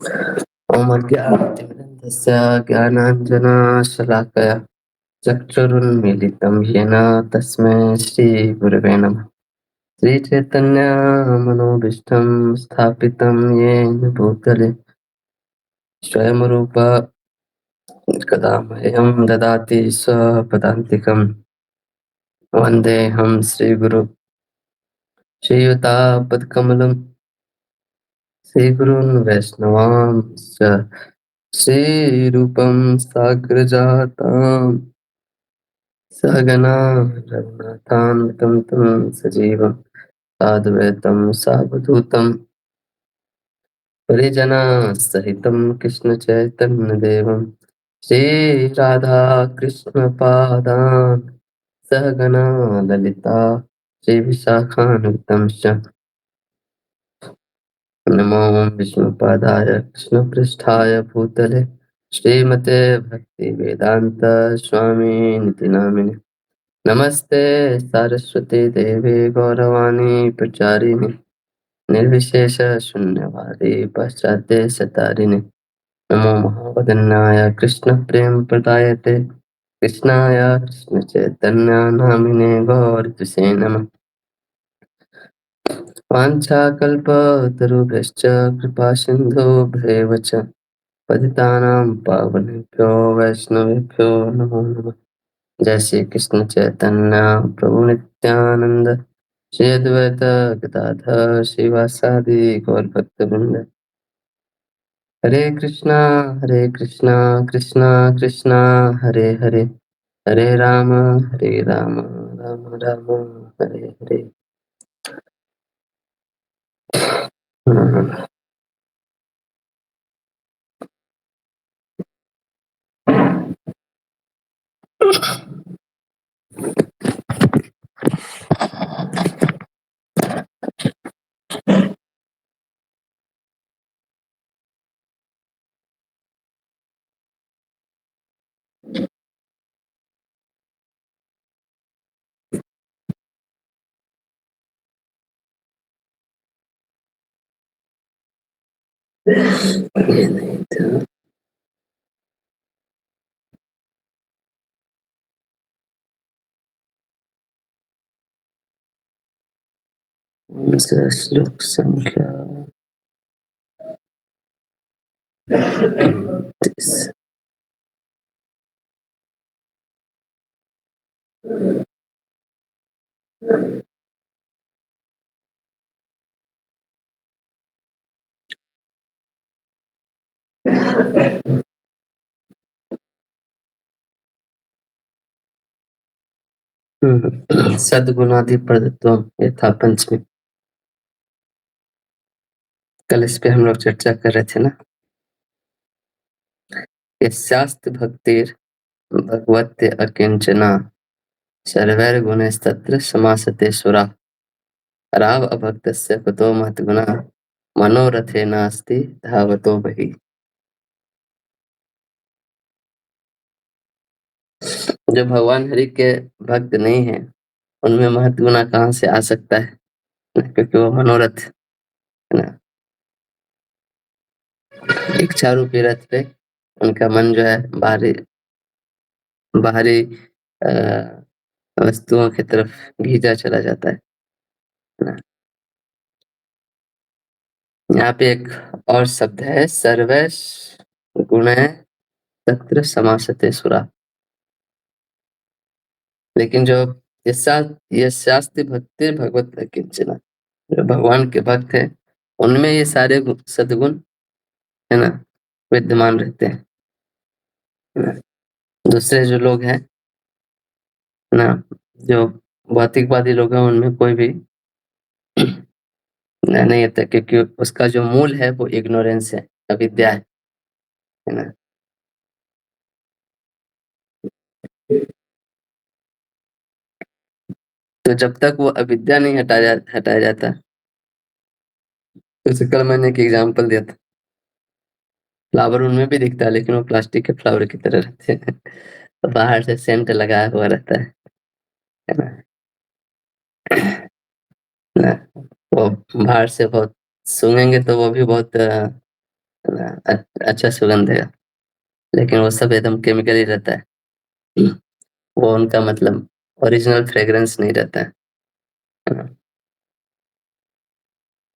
ओमज्ञानतिमिरन्धस्य ज्ञानाञ्जनशलाकया चक्षुरुन्मीलितं येन तस्मै श्रीगुरवे नमः। श्रीचैतन्यमनोभीष्टं स्थापितं येन भूतले स्वयं रूप कदा मह्यं ददाति स्वपदान्तिकं। वन्देऽहं श्रीगुरुं श्रीयुतापदकमलं श्रीगुरून् वैष्णवांश्च श्रीरूपं साग्रजातां सहगना रघुनाथान्वितं तं सजीवं साद्वैतं सावधूतं परिजनसहितं कृष्णचैतन्यदेवं श्रीराधाकृष्णपादान् सहगना ललिता श्रीविशाखान्वितंश्च नमो विष्णुपादाय कृष्णपृष्ठाय भूतले श्रीमते भक्तिवेदान्त स्वामिनिति नामिने नमस्ते सरस्वती देवी गौरवाणी प्रचारिणे निर्विशेष शून्यवादी पाश्चात्य सतारिणे नमो महावदन्याय कृष्ण प्रेम प्रदायते कृष्णाय कृष्ण चैतन्य नामिने गौरतुसे नमः। वाञ्छाकल्पतरुभ्यश्च कृपा सिन्धुभ्येव च पतितानां पावनेभ्यो वैष्णवेभ्यो नमो नमः। जय श्री कृष्ण चैतन्य प्रभु नित्यानंद श्री अद्वैत गदाधर श्रीवासादि गौर भक्तवृंद। हरे कृष्णा कृष्णा कृष्णा हरे हरे हरे राम राम राम हरे हरे। ये नहीं था। कौन सा श्लोक संख्या 29। सद्गुणादि प्रदत्व यथा पंचमी। कल इस पे हम लोग चर्चा कर रहे थे ना। यस्यास्ति भक्तिर् भगवते अकिंचना सर्वैर्गुणैस्तत्र समासते सुरा राव अभक्तस्य कुतो महद्गुणः मनोरथे नास्ति धावतो बहि। जो भगवान हरि के भक्त नहीं है उनमें महत्गुणा कहाँ से आ सकता है, क्योंकि वो मनोरथ है ना। इच्छा रूपी रथ पे उनका मन जो है बाहरी बाहरी वस्तुओं की तरफ खींचा चला जाता है ना। यहाँ पे एक और शब्द है सर्वैष गुणैः तत्र समासते सुरा। लेकिन जो यस्यास्ति भक्ति भगवत किंचना, जो भगवान के भक्त है उनमें ये सारे सद्गुण है ना विद्यमान रहते हैं ना। दूसरे जो लोग हैं ना, जो भौतिकवादी लोग हैं उनमें कोई भी नहीं होता, क्योंकि उसका जो मूल है वो इग्नोरेंस है, अविद्या है ना। तो जब तक वो अविद्या नहीं हटाया जाता, जैसे कल मैंने एक एग्जांपल दिया था, फ्लावर उनमें भी दिखता है लेकिन वो प्लास्टिक के फ्लावर की तरह रहते हैं। तो बाहर से सेंट लगाया हुआ रहता है ना। ना, वो बाहर से बहुत सूंघेंगे तो वो भी बहुत है ना? अच्छा सुगंध है, लेकिन वो सब एकदम केमिकल ही रहता है। वो उनका मतलब ओरिजिनल फ्रेग्रेंस नहीं रहता है ना?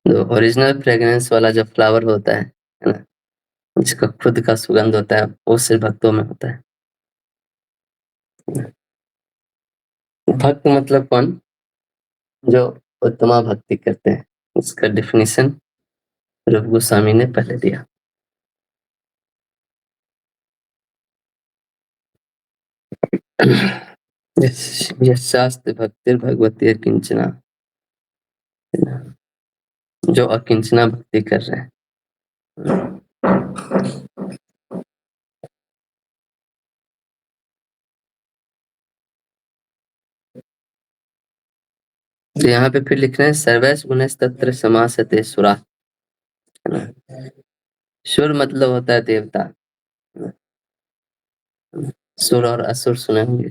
जो ओरिजिनल फ्रेग्रेंस वाला जो फ्लावर होता है ना? जिसका खुद का सुगंध होता है, वो सिर्फ भक्तों में होता है। भक्त मतलब कौन? जो उत्तमा भक्ति करते हैं। इसका डेफिनेशन रूप गोस्वामी ने पहले दिया। यशास्त्र भक्तिर भगवती किंचना, जो अकिंचना भक्ति कर रहे हैं। तो यहाँ पे फिर लिख रहे हैं सर्वैस गुणैस तत्र समासते सुरा, है ना? सुर मतलब होता है देवता। सुर और असुर सुने होंगे।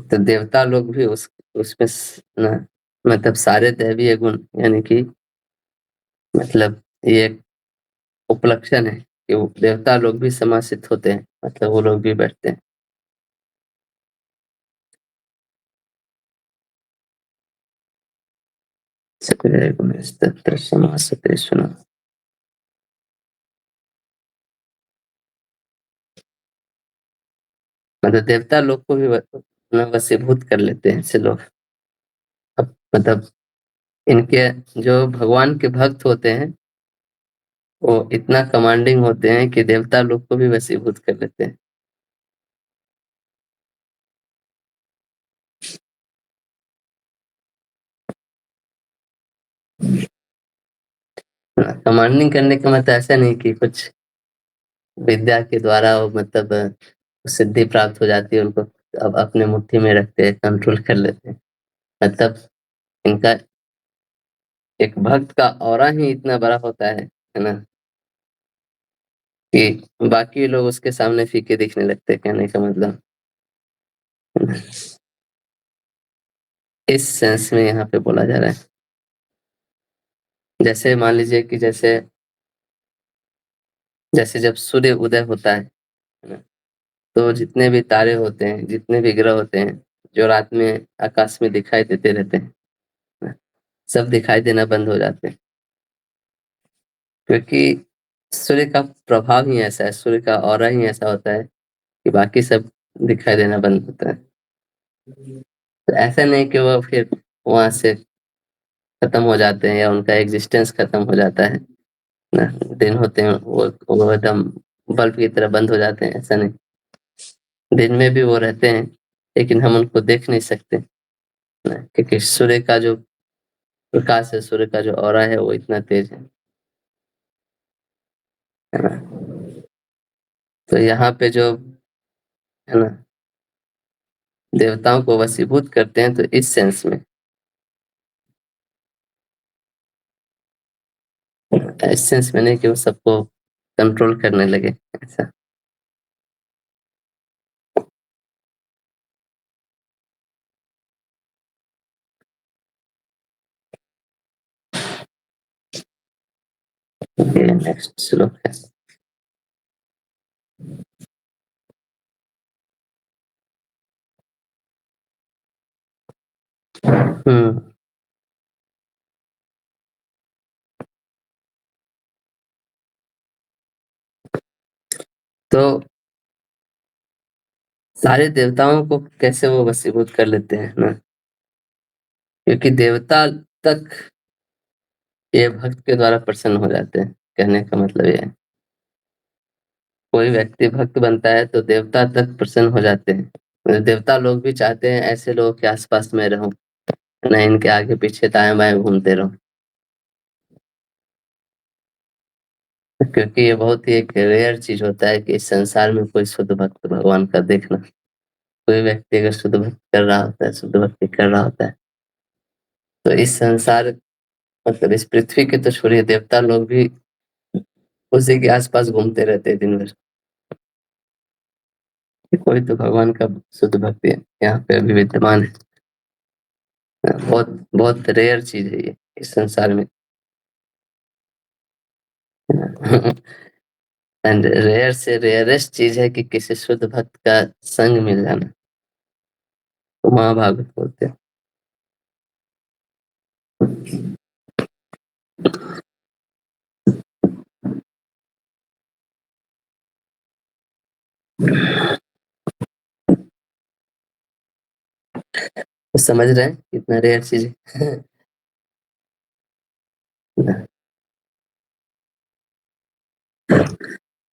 तो देवता लोग भी उसमें ना, मतलब सारे दैवीय गुण, यानी कि मतलब ये एक उपलक्षण है कि वो देवता लोग भी समासित होते हैं, मतलब वो लोग भी बैठते हैं। सक्रिय गुण तत्र समासते सुना। मतलब देवता लोग को भी वशीभूत कर लेते हैं ऐसे लोग। अब मतलब इनके जो भगवान के भक्त होते हैं, वो इतना कमांडिंग होते हैं कि देवता लोग को भी वशीभूत कर लेते हैं। कमांडिंग करने का मतलब ऐसा नहीं कि कुछ विद्या के द्वारा वो मतलब सिद्धि प्राप्त हो जाती है उनको, अब अपने मुट्ठी में रखते हैं, कंट्रोल कर लेते हैं। मतलब इनका एक भक्त का ऑरा ही इतना बड़ा होता है ना, कि बाकी लोग उसके सामने फीके दिखने लगते हैं, कहने का मतलब। इस सेंस में यहाँ पे बोला जा रहा है। जैसे मान लीजिए कि जैसे जैसे जब सूर्य उदय होता है ना, तो जितने भी तारे होते हैं, जितने भी ग्रह होते हैं, जो रात में आकाश में दिखाई देते रहते हैं ना, सब दिखाई देना बंद हो जाते हैं, क्योंकि सूर्य का प्रभाव ही ऐसा है, सूर्य का ऑरा ही ऐसा होता है कि बाकी सब दिखाई देना बंद होता है। तो ऐसा नहीं कि वो फिर वहां से खत्म हो जाते हैं या उनका एग्जिस्टेंस खत्म हो जाता है ना। दिन होते हैं वो एकदम बल्ब की तरह बंद हो जाते हैं, ऐसा नहीं। दिन में भी वो रहते हैं, लेकिन हम उनको देख नहीं सकते ना, क्योंकि सूर्य का जो प्रकाश है, सूर्य का जो ऑरा है, वो इतना तेज है ना। तो यहाँ पे जो है ना, देवताओं को वशीभूत करते हैं, तो इस सेंस में, इस सेंस में नहीं कि वो सबको कंट्रोल करने लगे, ऐसा। ये नेक्स्ट श्लोक है। हम्म। तो सारे देवताओं को कैसे वो वशीभूत कर लेते हैं ना, क्योंकि देवता तक ये भक्त के द्वारा प्रसन्न हो जाते हैं, कहने का मतलब ये है। कोई व्यक्ति भक्त बनता है तो देवता तक प्रसन्न हो जाते हैं, मतलब देवता लोग भी चाहते हैं ऐसे लोगों के आसपास में रहूं, ना इनके आगे पीछे दाएं बाएं घूमते रहूं। क्योंकि ये बहुत ही एक रेयर चीज होता है कि इस संसार में कोई शुद्ध भक्त भगवान का देखना। कोई व्यक्ति अगर शुद्ध भक्त कर रहा होता है, शुद्ध भक्ति कर रहा होता है, तो इस संसार, मतलब इस पृथ्वी के तो छोड़िए, देवता लोग भी उसी के आसपास घूमते रहते हैं दिन भर। कोई तो भगवान का शुद्ध भक्ति यहाँ पे अभी विद्यमान है। बहुत बहुत रेयर चीज है ये इस संसार में। एंड रेयर से रेयरेस्ट चीज है कि किसी शुद्ध भक्त का संग मिल जाना। तो महाभागवत बोलते हैं। तो समझ रहे हैं कितना रेयर चीज है।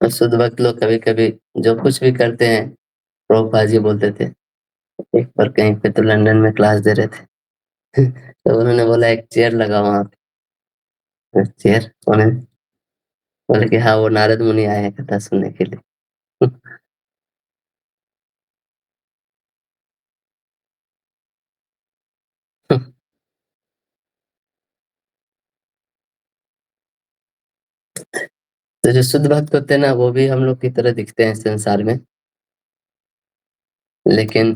और शुद्ध भक्त लोग कभी कभी जो कुछ भी करते हैं, प्रभुपाद जी बोलते थे। एक बार कहीं पे तो लंदन में क्लास दे रहे थे। तो उन्होंने बोला एक चेयर लगा वहां पे। चेयर उन्होंने बोले कि हाँ वो नारद मुनि आए हैं कथा सुनने के लिए। तो जो शुद्ध भक्त होते हैं ना वो भी हम लोग की तरह दिखते हैं संसार में, लेकिन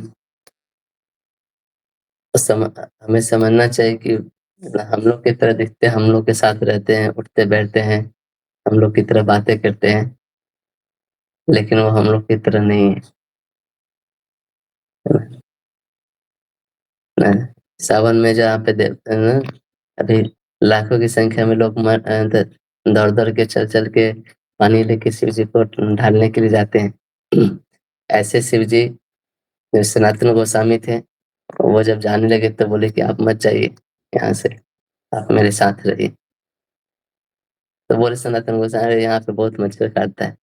हमें समझना चाहिए कि हम लोग की तरह दिखते हैं, हम लोग के साथ रहते हैं, उठते बैठते हैं, हम लोग की तरह बातें करते हैं, लेकिन वो हम लोग की तरह नहीं है ना। सावन में जहाँ पे ना अभी लाखों की संख्या में लोग दौड़ दौड़ के चल चल के पानी लेके शिव जी को ढालने के लिए जाते हैं। ऐसे शिव जी जो सनातन गोस्वामी थे, वो जब जाने लगे तो बोले कि आप मत जाइए यहाँ से, आप मेरे साथ रहिए। तो बोले सनातन गोस्वामी, "अरे यहाँ पे बहुत मच्छर काटता है,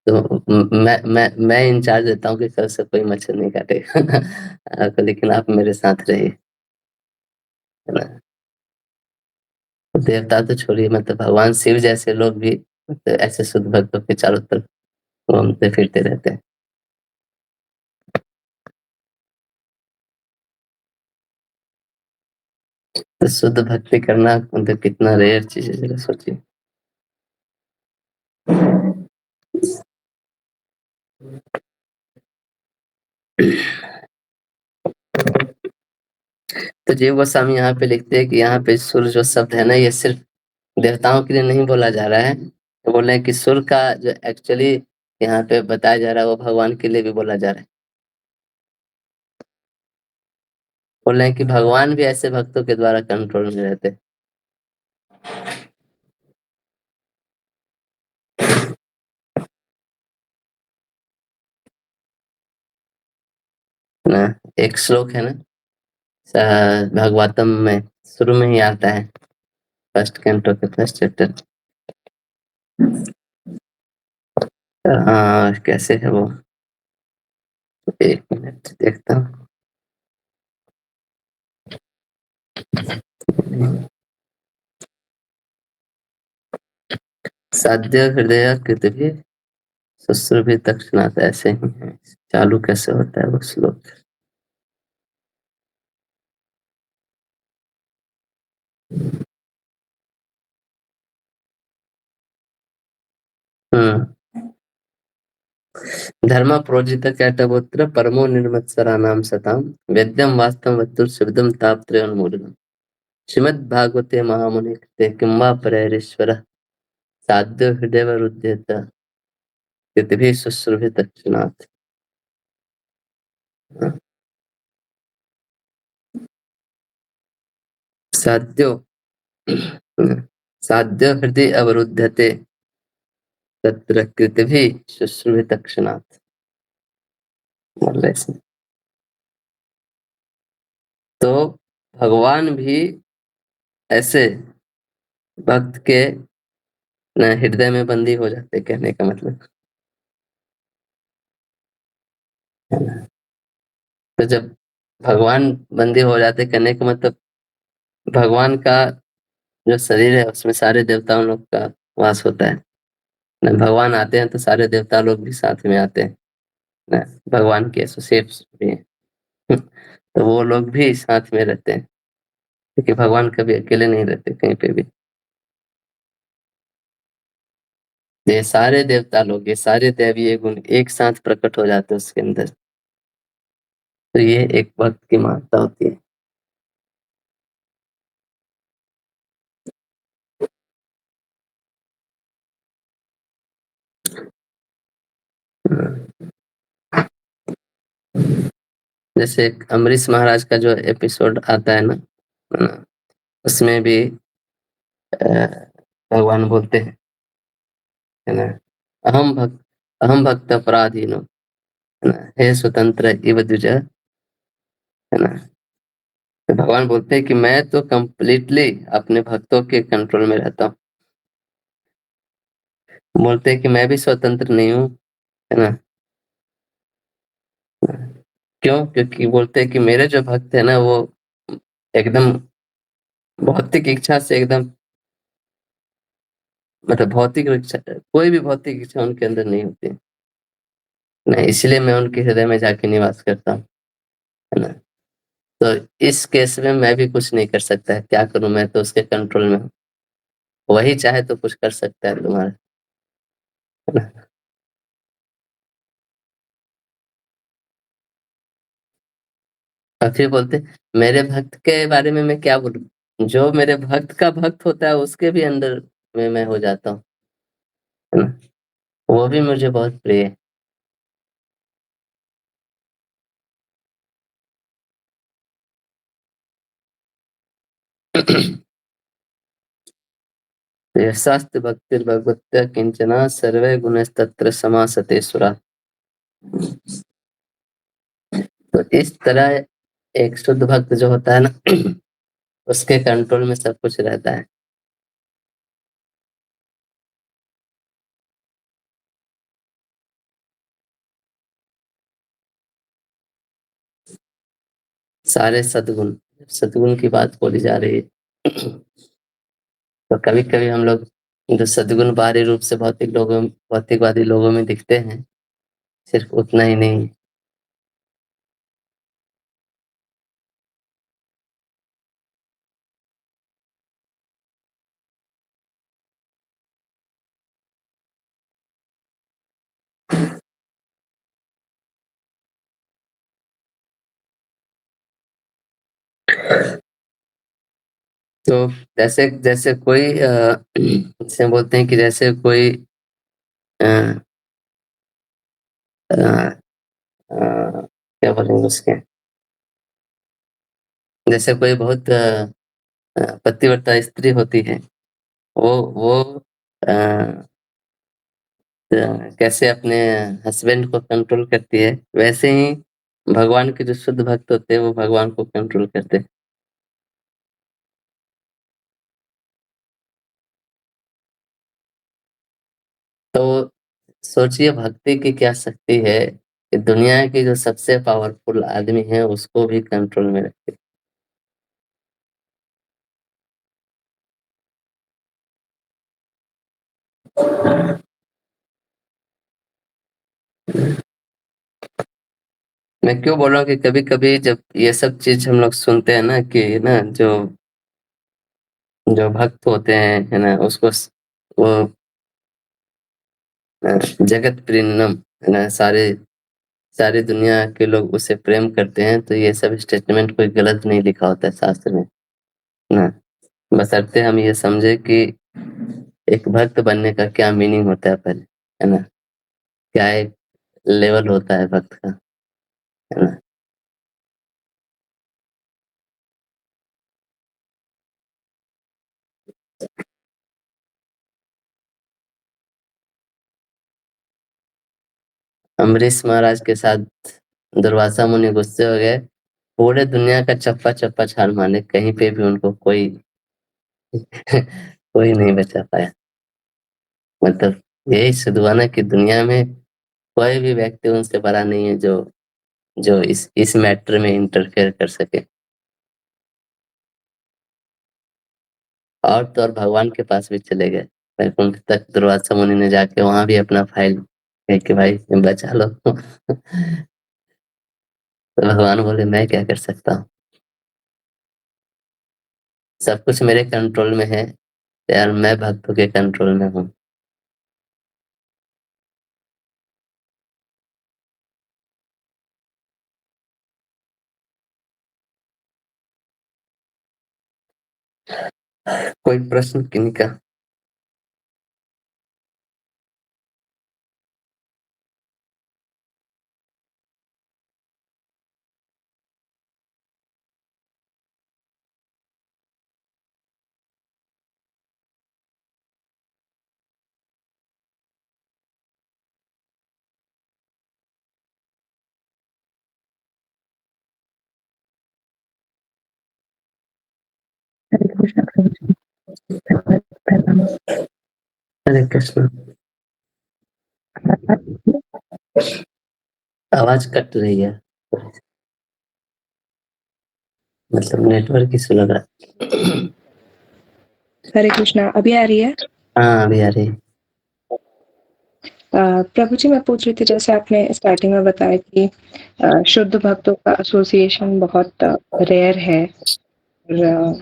तो मैं इंचार्ज देता हूँ कि कल से कोई मच्छर नहीं काटेगा। तो लेकिन आप मेरे साथ रहिए, है ना। तो देवता तो छोड़िए, मतलब भगवान शिव जैसे लोग भी मतलब ऐसे शुद्ध भक्तों के चारों तरफ घूमते फिरते रहते हैं। तो शुद्ध भक्ति करना मतलब कितना रेयर चीज है, जरा सोचिए। तो जीव गोस्वामी यहाँ पे लिखते हैं कि यहाँ पे सुर जो शब्द है ना, ये सिर्फ देवताओं के लिए नहीं बोला जा रहा है। तो बोल रहे हैं कि सुर का जो एक्चुअली यहाँ पे बताया जा रहा है वो भगवान के लिए भी बोला जा रहा है। बोल रहे हैं कि भगवान भी ऐसे भक्तों के द्वारा कंट्रोल में रहते हैं ना। एक श्लोक है ना, भागवतम में शुरू में ही आता है, फर्स्ट कैंटो के फर्स्ट चैप्टर। हाँ कैसे है वो, एक मिनट देखता हूँ। साध्य हृदय कृत भी शुश्रुभि तक्षणात्, ऐसे ही है। चालू कैसे होता है वो श्लोक। हम्म। धर्म प्रोजित कैटवोत्र परमो निर्मत्सराणाम सताम वेद्यम वास्तव वत्तु शिवदम तापत्रयोन्मूलनम्। श्रीमद् भागवते महामुनि कृते किंवा परैरीश्वर साध्य हृदय वरुध्यत कृतिभिः शुश्रूषे तत्क्षणात्। साध्यो साध्य हृदय अवरुध्यते तत्र कृतिभिः शुश्रूषे तत्क्षणात्। मतलब ऐसे। तो भगवान भी ऐसे भक्त के न हृदय में बंदी हो जाते, कहने का मतलब है ना। तो जब भगवान बंदी हो जाते, कहने का मतलब भगवान का जो शरीर है उसमें सारे देवताओं लोग का वास होता है ना। भगवान आते हैं तो सारे देवता लोग भी साथ में आते हैं ना, भगवान के एसोसिएट्स भी हैं। तो वो लोग भी साथ में रहते हैं, क्योंकि भगवान कभी अकेले नहीं रहते कहीं पे भी। ये सारे देवता लोग, ये सारे दैवीय गुण एक साथ प्रकट हो जाते हैं उसके अंदर। तो ये एक भक्त की महत्ता होती है। जैसे अमरीश महाराज का जो एपिसोड आता है ना, उसमें भी भगवान बोलते हैं, है ना, अहम भक्त पराधीनो, है ना, हे स्वतंत्र इव द्विज, है ना। तो भगवान बोलते हैं कि मैं तो कंप्लीटली अपने भक्तों के कंट्रोल में रहता हूँ। बोलते हैं कि मैं भी स्वतंत्र नहीं हूँ, है ना। क्यों? क्योंकि बोलते हैं कि मेरे जो भक्त है ना, वो एकदम भौतिक इच्छा से एकदम, मतलब भौतिक इच्छा, कोई भी भौतिक इच्छा उनके अंदर नहीं होती। नहीं, इसलिए मैं उनके हृदय में जाके निवास करता हूँ, है ना। तो इस केस में मैं भी कुछ नहीं कर सकता है, क्या करूँ, मैं तो उसके कंट्रोल में हूँ। वही चाहे तो कुछ कर सकता है तुम्हारा, है ना। और फिर बोलते मेरे भक्त के बारे में मैं क्या बोलूँ, जो मेरे भक्त का भक्त होता है उसके भी अंदर में मैं हो जाता हूँ, है ना। वो भी मुझे बहुत प्रिय है। यशास्ति भक्तिर्भगवत्या किंचना सर्वे गुणस्तत्र समासते सुरा। तो इस तरह एक शुद्ध भक्त जो होता है ना, उसके कंट्रोल में सब कुछ रहता है। सारे सद्गुण, सद्गुण की बात बोली जा रही है। तो कभी कभी हम लोग जो सद्गुण बाहरी रूप से भौतिकवादी लोगों में दिखते हैं, सिर्फ उतना ही नहीं। तो जैसे जैसे कोई जैसे बोलते हैं कि जैसे कोई अ, अ, क्या बोलेंगे उसके, जैसे कोई बहुत पतिव्रता स्त्री होती है, वो अ, कैसे अपने हस्बैंड को कंट्रोल करती है, वैसे ही भगवान के जो शुद्ध भक्त होते हैं वो भगवान को कंट्रोल करते हैं। तो सोचिए भक्ति की क्या शक्ति है कि दुनिया की जो सबसे पावरफुल आदमी है उसको भी कंट्रोल में रखते। मैं क्यों बोल रहा हूँ कि कभी कभी जब ये सब चीज हम लोग सुनते हैं ना, कि ना जो जो भक्त होते हैं, है ना, वो जगत प्रेमम, है ना, सारे सारी दुनिया के लोग उसे प्रेम करते हैं, तो ये सब स्टेटमेंट कोई गलत नहीं लिखा होता है शास्त्र में, है ना। बशर्ते हम ये समझे कि एक भक्त बनने का क्या मीनिंग होता है पहले, है ना, क्या एक लेवल होता है भक्त का, है ना। अम्बरीश महाराज के साथ दुर्वासा मुनि गुस्से हो गए, पूरे दुनिया का चप्पा चप्पा छाल मारे, कहीं पे भी उनको कोई कोई नहीं बचा पाया। मतलब यही सिद्ध हुआ ना कि दुनिया में कोई भी व्यक्ति उनसे बड़ा नहीं है जो जो इस मैटर में इंटरफेयर कर सके। और तो और भगवान के पास भी चले गए, वैकुंठ तक दुर्वासा मुनि ने जाके वहां भी अपना फाइल कह के भाई बचा लो। तो भगवान बोले मैं क्या कर सकता हूँ, सब कुछ मेरे कंट्रोल में है यार, मैं भक्तों के कंट्रोल में हूँ। कोई प्रश्न किन्हीं का? हरे कृष्ण। आवाज कट रही है, मतलब नेटवर्क इशू लग रहा है। हरे कृष्णा, अभी आ रही है? हाँ, अभी आ रही है। प्रभु जी, मैं पूछ रही थी, जैसे आपने स्टार्टिंग में बताया कि शुद्ध भक्तों का एसोसिएशन बहुत रेयर है और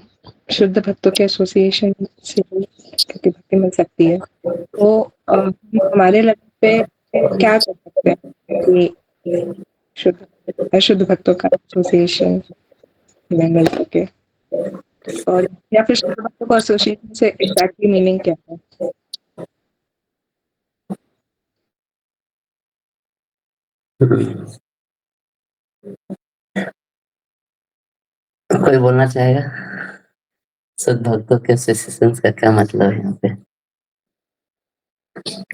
शुद्ध भक्तों के एसोसिएशन से ही कृति भक्ति मिल सकती है। तो हम हमारे लेवल पे क्या कर सकते हैं कि शुद्ध अशुद्ध भक्तों का एसोसिएशन में मिल सके? और या फिर शुद्ध भक्तों का एसोसिएशन से एग्जैक्टली मीनिंग क्या है? कोई बोलना चाहेगा? शुद्ध भक्तों के एसोसिएशन का क्या मतलब है यहाँ पे?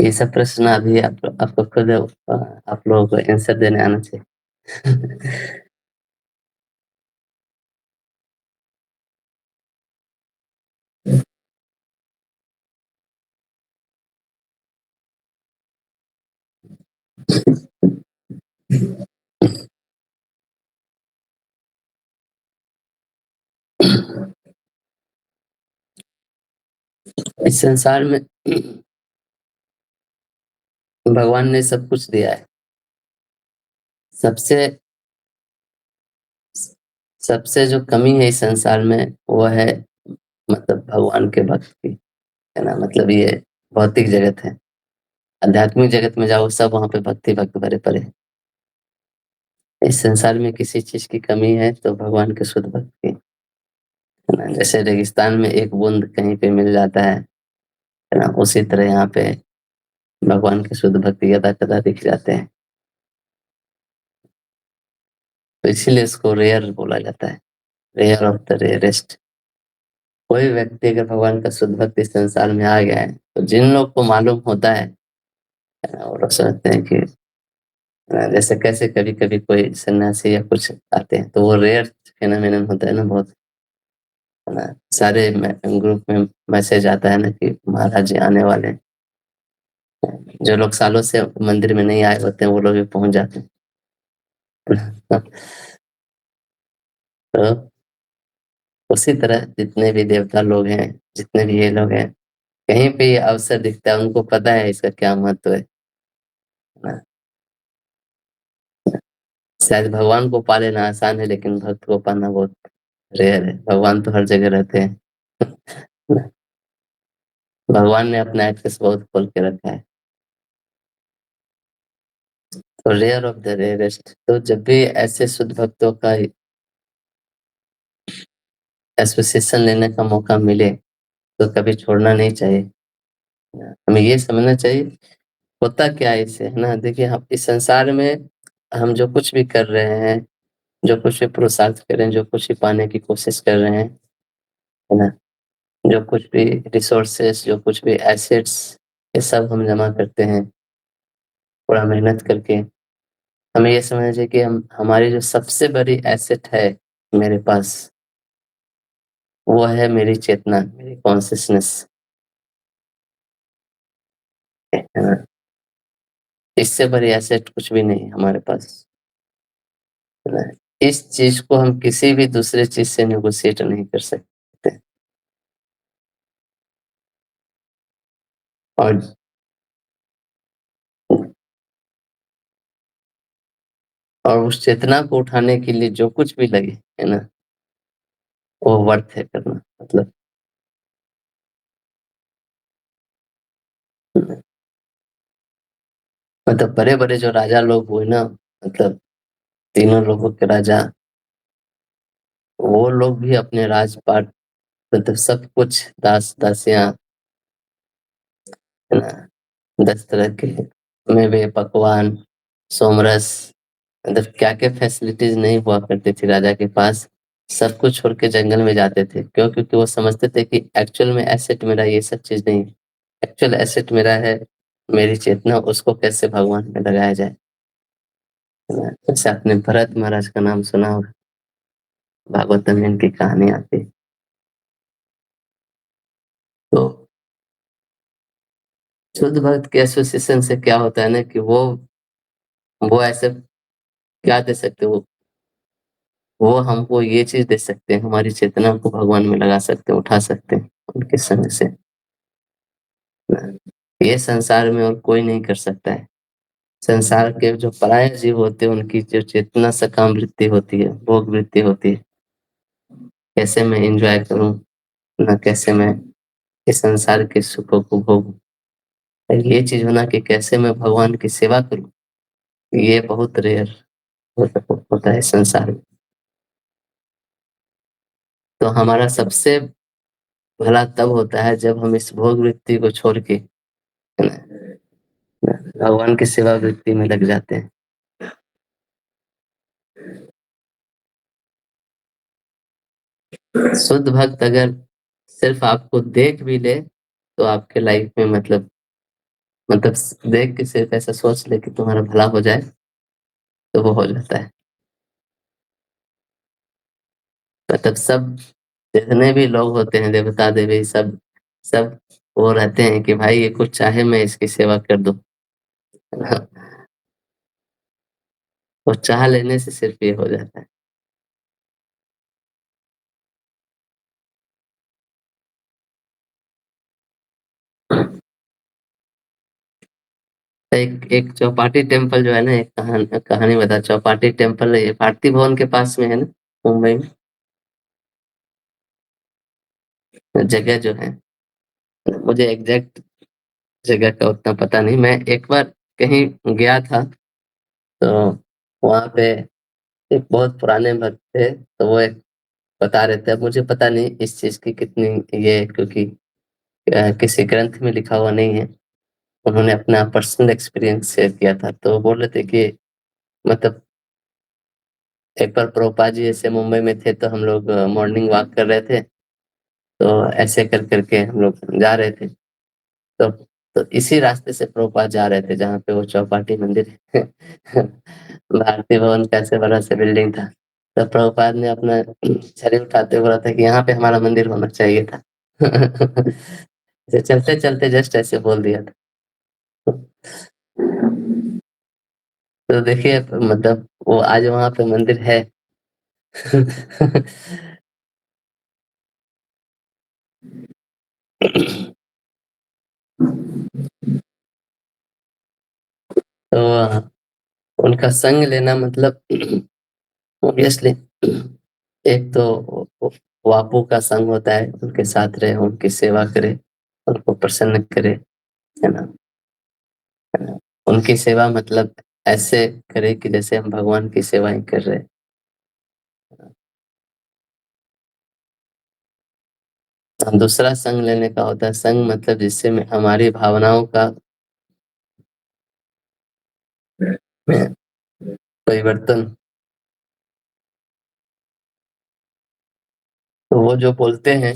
ये सब प्रश्न अभी आपको खुद आप लोगों को आंसर देने आना चाहिए। इस संसार में भगवान ने सब कुछ दिया है। सबसे सबसे जो कमी है इस संसार में वो है मतलब भगवान के भक्त की, है ना? मतलब ये भौतिक जगत है। आध्यात्मिक जगत में जाओ, सब वहाँ पे भक्ति भक्त भरे पड़े हैं। इस संसार में किसी चीज की कमी है तो भगवान के शुद्ध भक्त की, है ना? जैसे रेगिस्तान में एक बूंद कहीं पे मिल जाता है ना? उसी तरह यहाँ पे भगवान के शुद्ध भक्त यदा कदा दिख जाते हैं। तो इसीलिए इसको रेयर बोला जाता है, रेयर ऑफ द रेयरेस्ट। कोई व्यक्ति अगर भगवान का शुद्ध भक्त इस संसार में आ गया है तो जिन लोग को मालूम होता है ना, वो लोग समझते हैं कि जैसे कैसे कभी कभी कोई सन्यासी या कुछ आते हैं तो वो रेयर फेनोमेनन होता है ना, बहुत, है ना? सारे ग्रुप में मैसेज आता है ना कि महाराज जी आने वाले हैं। जो लोग सालों से मंदिर में नहीं आए होते हैं वो लोग भी पहुंच जाते हैं। तो उसी तरह जितने भी देवता लोग हैं, जितने भी ये लोग हैं, कहीं पे ये अवसर दिखता है उनको पता है इसका क्या महत्व है ना? शायद भगवान को पा लेना आसान है लेकिन भक्त को पाना बहुत रेयर है। भगवान तो हर जगह रहते हैं। भगवान ने अपना एक्सेस बहुत खोल के रखा है। तो रेयर ऑफ द रेयरेस्ट, तो जब भी ऐसे शुद्ध भक्तों का एसोसिएशन लेने का मौका मिले तो कभी छोड़ना नहीं चाहिए। हमें ये समझना चाहिए होता क्या है इससे, है ना? देखिए, हम इस संसार में हम जो कुछ भी कर रहे हैं, जो कुछ भी पुरुषार्थ कर रहे हैं, जो कुछ भी पाने की कोशिश कर रहे हैं, है ना? जो कुछ भी रिसोर्सेस, जो कुछ भी एसेट्स, ये सब हम जमा करते हैं पूरा मेहनत करके। हमें ये समझना चाहिए कि हम हमारी जो सबसे बड़ी एसेट है मेरे पास, वो है मेरी चेतना, मेरी कॉन्शियसनेस, है ना? इससे बड़ी एसेट कुछ भी नहीं है हमारे पास, है ना? इस चीज को हम किसी भी दूसरे चीज से नेगोशिएट नहीं कर सकते। और और उस चेतना को उठाने के लिए जो कुछ भी लगे, है ना, वो वर्थ है करना। मतलब मतलब बड़े बड़े जो राजा लोग हुए ना, मतलब तीनों लोगों के राजा, वो लोग भी अपने राजपाट, मतलब सब कुछ, दास दासियां, है ना, 10 तरह के मेवे पकवान, सोमरस, मतलब क्या क्या फैसिलिटीज नहीं हुआ करती थी राजा के पास। सब कुछ छोड़ के जंगल में जाते थे। क्यों? क्योंकि वो समझते थे कि एक्चुअल में एसेट मेरा ये सब चीज नहीं है। एक्चुअल एसेट मेरा है मेरी चेतना, उसको कैसे भगवान में लगाया जाए, है ना? जैसे आपने भरत महाराज का नाम सुना होगा, भागवत में इनकी कहानी आती है। तो शुद्ध भक्त के एसोसिएशन से क्या होता है ना कि वो ऐसे क्या दे सकते हैं वो हमको ये चीज़ दे सकते हैं, हमारी चेतना को भगवान में लगा सकते हैं, उठा सकते हैं उनके संग से। ये संसार में और कोई नहीं कर सकता है। संसार के जो पराये जीव होते हैं, उनकी जो चेतना सकाम वृत्ति होती है, भोग वृत्ति होती है, कैसे मैं एन्जॉय करूँ, ना कैसे मैं इस संसार के सुखों को भोगूँ। ये चीज़ होना कि कैसे मैं भगवान की सेवा करूँ, ये बहुत रेयर होता है संसार में। तो हमारा सबसे भला तब होता है जब हम इस भोग वृत्ति को छोड़ के है ना, भगवान की सेवा वृत्ति में लग जाते हैं। शुद्ध भक्त अगर सिर्फ आपको देख भी ले तो आपके लाइफ में मतलब देख के सिर्फ ऐसा सोच ले कि तुम्हारा भला हो जाए तो वो हो जाता है। मतलब सब जितने भी लोग होते हैं, देवता देवी सब सब वो रहते हैं कि भाई ये कुछ चाहे मैं इसकी सेवा कर दूं। वो चाह लेने से सिर्फ ये हो जाता है। एक एक चौपाटी टेम्पल जो है ना, एक कहानी बता। चौपाटी टेम्पल ये भारती भवन के पास में है ना, मुंबई में जगह जो है, मुझे एग्जैक्ट जगह का उतना पता नहीं। मैं एक बार कहीं गया था तो वहां पे एक बहुत पुराने भक्त थे, तो वो एक बता रहे थे। अब मुझे पता नहीं इस चीज की कितनी ये है, क्योंकि किसी ग्रंथ में लिखा हुआ नहीं है। उन्होंने अपना पर्सनल एक्सपीरियंस शेयर किया था, तो बोल रहे थे कि मतलब एक बार प्रभुपाद जी ऐसे मुंबई में थे, तो हम लोग मॉर्निंग वॉक कर रहे थे, तो ऐसे कर करके हम लोग जा रहे थे। तो इसी रास्ते से प्रभुपाद जा रहे थे जहाँ पे वो चौपाटी मंदिर है। भारतीय भवन का ऐसे बड़ा सा बिल्डिंग था। तो प्रभुपाद ने अपना छड़ी उठाते बोला था कि यहाँ पे हमारा मंदिर होना चाहिए था। ऐसे चलते चलते जस्ट ऐसे बोल दिया था। तो देखिए मतलब वो आज वहां पे मंदिर है। तो उनका संग लेना मतलब ऑब्वियसली एक तो वापू का संग होता है, उनके साथ रहे, उनकी सेवा करे, उनको प्रसन्न करे, है ना। उनकी सेवा मतलब ऐसे करे कि जैसे हम भगवान की सेवाएं कर रहे हैं। दूसरा संग लेने का होता है संग मतलब जिससे हमारी भावनाओं का में परिवर्तन। तो वो जो बोलते हैं,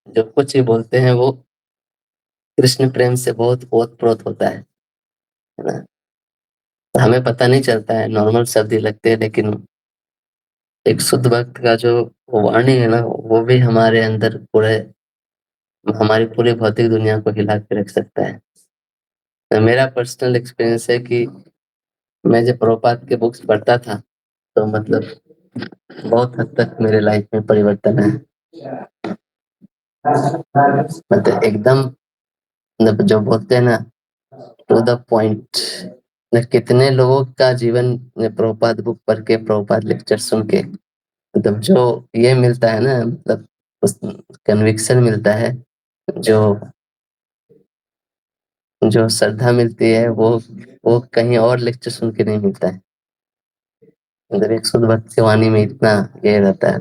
जो कुछ ही बोलते हैं, वो कृष्ण प्रेम से बहुत ओतप्रोत होता है ना। तो हमें पता नहीं चलता है, नॉर्मल शब्द ही लगते हैं, लेकिन एक शुद्ध भक्त का जो वाणी है ना, वो भी हमारे अंदर पूरे हमारी पूरी भौतिक दुनिया को हिला के रख सकता है। तो मेरा पर्सनल एक्सपीरियंस है कि मैं जब प्रभुपाद के बुक्स पढ़ता था, तो मतलब बहुत हद तक मेरे लाइफ में परिवर्तन है। मतलब एकदम मतलब जो बोलते हैं ना, टू द पॉइंट। कितने लोगों का जीवन प्रभुपाद बुक पढ़ के, प्रभुपाद लेक्चर सुन के मतलब जो ये मिलता है ना, मतलब उस कन्विक्शन मिलता है, जो जो श्रद्धा मिलती है, वो कहीं और लेक्चर सुन के नहीं मिलता है। अगर एक शुद्ध भक्त की वाणी में इतना ये रहता है।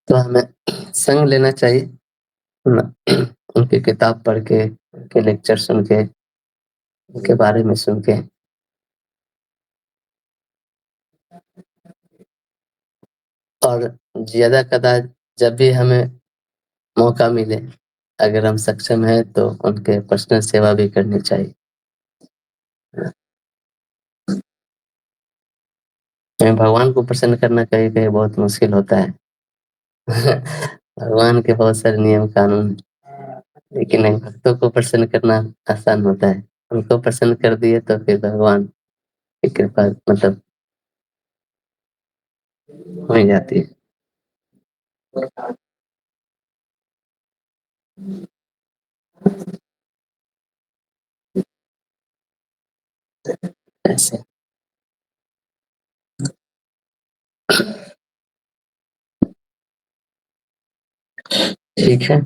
तो हमें संग लेना चाहिए ना, उनकी किताब पढ़ के, उनके लेक्चर सुन के, उनके बारे में सुन के। और ज्यादा कदा जब भी हमें मौका मिले, अगर हम सक्षम हैं तो उनके पर्सनल सेवा भी करनी चाहिए। भगवान को प्रसन्न करना कहीं-कहीं बहुत मुश्किल होता है। भगवान के बहुत सारे नियम कानून लेकिन भक्तों को प्रसन्न करना आसान होता है। उनको प्रसन्न कर दिए तो फिर भगवान की कृपा मतलब हो ही जाती है। ऐसे। ठीक है।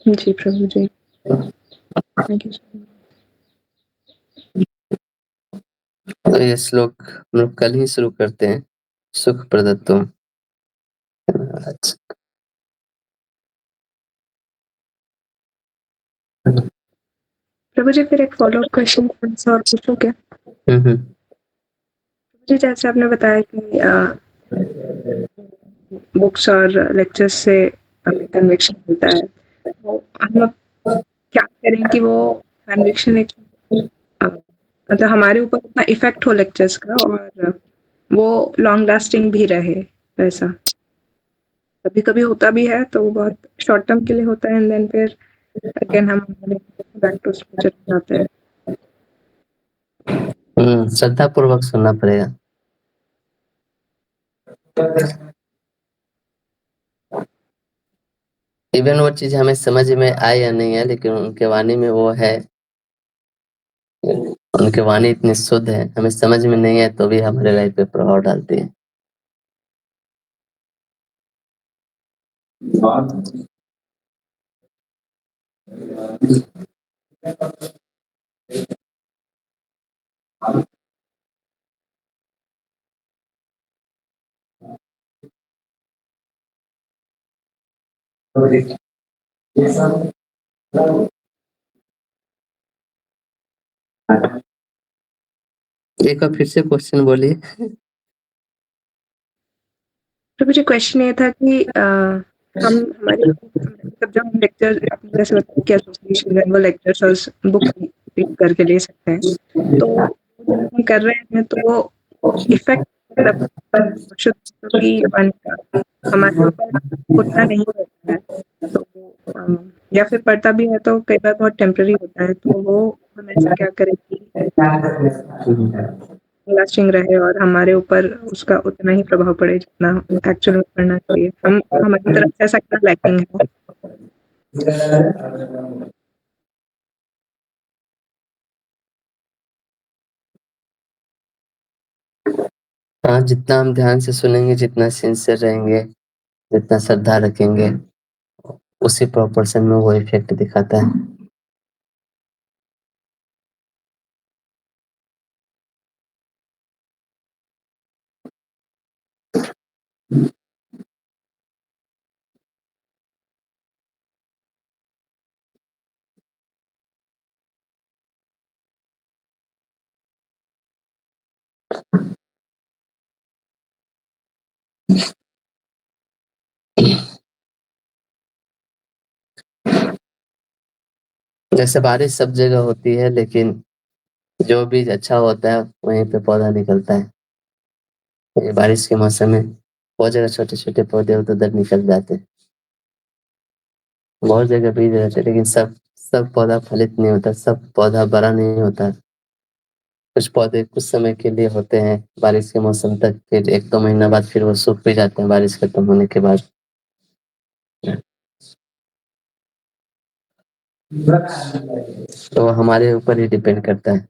जी प्रभु जी। Thank you so much. तो ये श्लोक हम लोग कल ही शुरू करते हैं। सुख प्रदत्तम। अच्छा। प्रभु जी फिर एक फ़ॉलो-अप क्वेश्चन थोड़ा-सा और पूछूँ क्या? हुँ। जी, जैसे आपने बताया कि बुक्स और लेक्चर्स से हमें कन्विक्शन मिलता है। तो हम अब क्या करें कि वो कन्विक्शन एक मतलब हमारे ऊपर उतना इफ़ेक्ट हो लेक्चर्स का और वो लॉन्ग लास्टिंग भी रहे, वैसा? कभी-कभी होता भी है तो वो बहुत शॉर्ट टर्म के लिए होता है एंड देन फिर अगेन हम बैक टू उसमें चले जाते हैं। श्रद्धापूर्वक सुनना पड़ेगा। इवन वो चीज़ हमें समझ में आए या नहीं आए लेकिन उनके वाणी में वो है। उनकी वाणी इतनी शुद्ध है, हमें समझ में नहीं आए तो भी हमारे लाइफ पे प्रभाव डालती है। एक बार फिर से क्वेश्चन बोलिए। तो मुझे क्वेश्चन ये था कि हम हमारे मतलब जब हम लेक्चर आपने जैसे बताया कि एसोसिएशन है वो लेक्चर्स और बुक्स रीड करके ले सकते हैं। तो जब हम कर रहे हैं तो वो इफ़ेक्ट मतलब शुद्ध की वाणी का हमारे ऊपर उतना नहीं होता है। तो या फिर पड़ता भी है तो कई बार बहुत टेम्परेरी होता है। तो वो हम ऐसा क्या करें कि लास्टिंग रहे और हमारे ऊपर उसका उतना ही प्रभाव पड़े जितना एक्चुअल में पड़ना चाहिए। हम हमारी तरफ से ऐसा क्या लैकिंग है? हाँ, जितना हम ध्यान से सुनेंगे, जितना सिंसियर रहेंगे, जितना श्रद्धा रखेंगे, उसी प्रोपोर्शन में वो इफ़ेक्ट दिखाता है। जैसे बारिश सब जगह होती है लेकिन जो बीज अच्छा होता है वहीं पे पौधा निकलता है। ये बारिश के मौसम में बहुत जगह छोटे-छोटे पौधे उधर निकल जाते हैं। बहुत जगह बीज रहते हैं लेकिन सब सब पौधा फलित नहीं होता, सब पौधा बड़ा नहीं होता। कुछ पौधे कुछ समय के लिए होते हैं, बारिश के मौसम तक, फिर 1-2 महीना बाद फिर वो सूख भी जाते हैं बारिश खत्म होने के बाद। तो हमारे ऊपर ही डिपेंड करता है।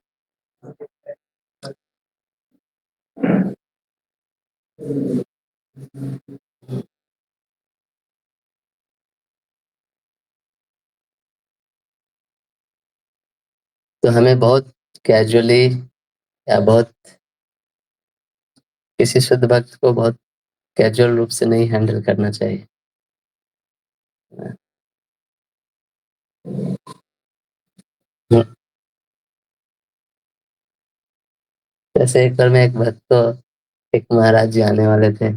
तो हमें बहुत कैजुअली या बहुत किसी शुद्ध भक्त को बहुत कैजुअल रूप से नहीं हैंडल करना चाहिए। हुँ। जैसे एक बार में एक भक्त को एक महाराज जी आने वाले थे,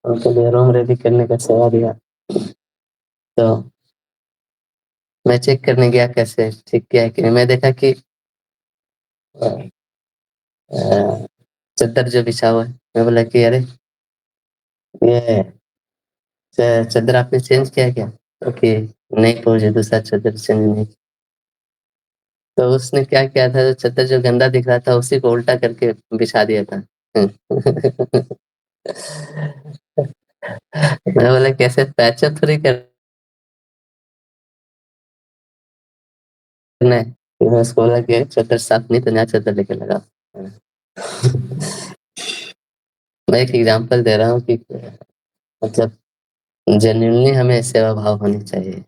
उनके लिए रूम रेडी करने का सेवा दिया। तो मैं चेक करने गया कैसे ठीक किया है कि नहीं। मैं देखा कि अ, चद्दर जो बिछा हुआ है, मैं बोला कि अरे ये चद्दर आपने चेंज किया क्या? ओके, नहीं पहुंचे, दूसरा चद्दर चेंज नहीं। तो उसने क्या किया था, जो चद्दर जो गंदा दिख रहा था उसी को उल्टा करके बिछा दिया था। मैं बोला कैसे पैचअप थोड़ी करना है। फिर मैं उसको बोला कि चद्दर साफ नहीं तो नया चद्दर लेके लगाओ। मैं एक एग्जांपल दे रहा हूँ कि मतलब जेन्युइनली हमें सेवा भाव होनी चाहिए।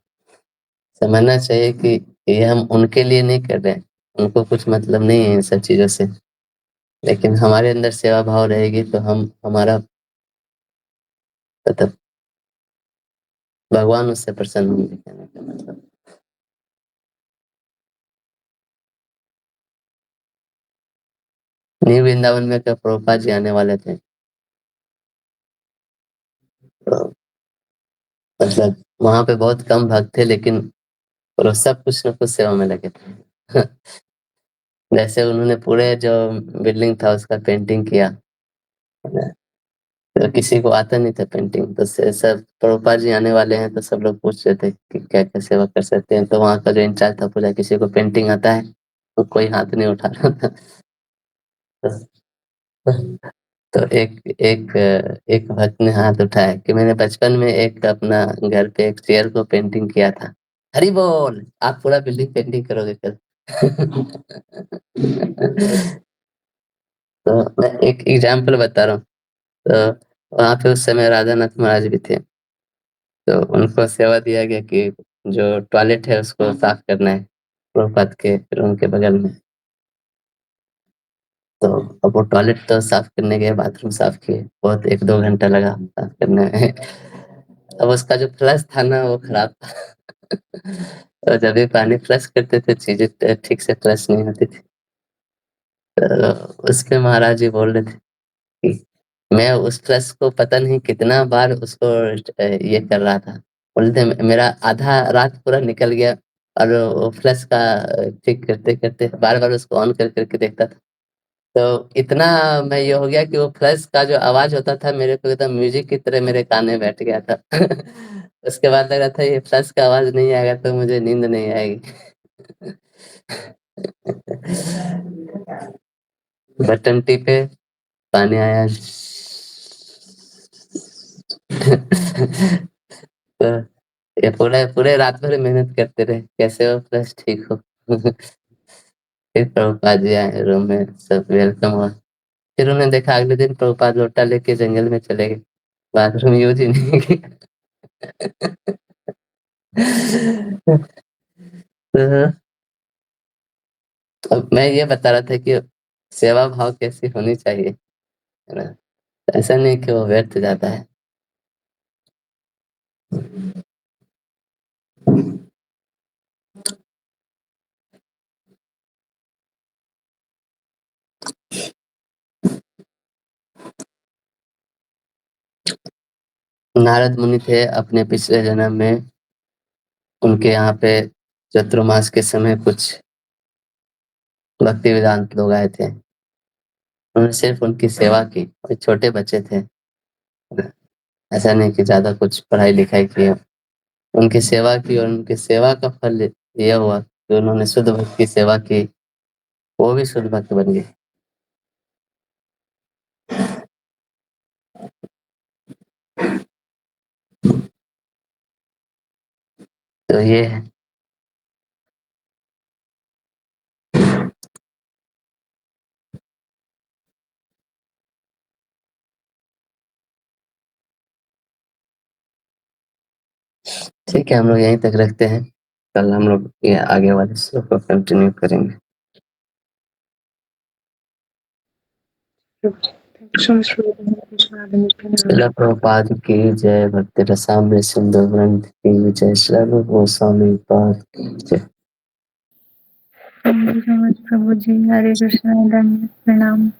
समझना चाहिए कि ये हम उनके लिए नहीं कर रहे हैं, उनको कुछ मतलब नहीं है इन सब चीज़ों से। लेकिन हमारे अंदर सेवा भाव रहेगी तो हम हमारा मतलब भगवान उससे प्रसन्न होंगे, कहने का मतलब। न्यू वृंदावन में तो प्रभुपाद जी आने वाले थे। तो मतलब वहाँ पे बहुत कम भक्त थे, लेकिन वो सब कुछ न कुछ सेवा में लगे थे। जैसे उन्होंने पूरे जो बिल्डिंग था उसका पेंटिंग किया, तो किसी को आता नहीं था पेंटिंग, तो सब प्रभुपाद जी आने वाले हैं तो सब लोग पूछ रहे थे कि क्या क्या सेवा कर सकते हैं। तो वहाँ का जो इंचार्ज था पूछा किसी को पेंटिंग आता है, तो कोई हाथ नहीं उठा रहा था। तो एक भक्त ने हाथ उठाया कि मैंने बचपन में एक अपना घर पे एक चेयर को पेंटिंग किया था। हरी बोल, आप पूरा बिल्डिंग पेंटिंग करोगे कल। तो मैं एक एग्जाम्पल बता रहा हूँ। तो वहाँ पे उस समय राधा नाथ महाराज भी थे। तो उनको सेवा दिया गया कि जो टॉयलेट है उसको साफ करना है प्रभुपाद के रूम के बगल में। तो अब वो टॉयलेट तो साफ करने गए, बाथरूम साफ किए, बहुत 1-2 घंटा लगा साफ करने में। अब उसका जो फ्लश था ना वो खराब था। और जब भी पानी फ्लश करते थे चीजें ठीक से फ्लश नहीं होती थी। तो उसके महाराज जी बोल रहे थे कि मैं उस फ्लश को पता नहीं कितना बार उसको ये कर रहा था। बोलते मेरा आधा रात पूरा निकल गया और वो फ्लश का ठीक करते करते बार बार उसको ऑन कर करके देखता था। तो इतना मैं ये हो गया कि वो फ्लश का जो आवाज होता था मेरे को एकदम म्यूजिक की तरह मेरे कान में बैठ गया था। उसके बाद लग रहा था ये फ्लश का आवाज नहीं आएगा तो मुझे नींद नहीं आएगी। बटन टिपे, पानी आया। तो ये पूरे पूरे रात भर मेहनत करते रहे कैसे वो फ्लश ठीक हो। फिर प्रभुपाद जी आए रूम में, सब वेलकम हुआ। फिर उन्हें देखा अगले दिन प्रभुपाद लोटा लेके जंगल में चले गए, बाथरूम यूज ही नहीं किया। तो अब मैं ये बता रहा था कि सेवा भाव कैसी होनी चाहिए, है ना? ऐसा नहीं कि वो व्यर्थ जाता है। नारद मुनि थे अपने पिछले जन्म में, उनके यहाँ पे चतुर्मास के समय कुछ भक्ति वेदांत लोग आए थे। उन्होंने सिर्फ उनकी सेवा की, वो छोटे बच्चे थे, ऐसा नहीं कि ज्यादा कुछ पढ़ाई लिखाई की। उनकी सेवा की और उनकी सेवा का फल यह हुआ कि उन्होंने शुद्ध भक्त की सेवा की, वो भी शुद्ध भक्त बन गए। तो ये है। ठीक है, हम लोग यहीं तक रखते हैं। कल हम लोग ये आगे वाले श्लोक को कंटिन्यू करेंगे। श्रील प्रभुपाद की जय, भक्ति रसामृत सिंधु ग्रंथ की जय, श्रील गोस्वामी पाद की जय। थैंक यू सो मच प्रभु जी। हरे कृष्णा, धन्य प्रणाम।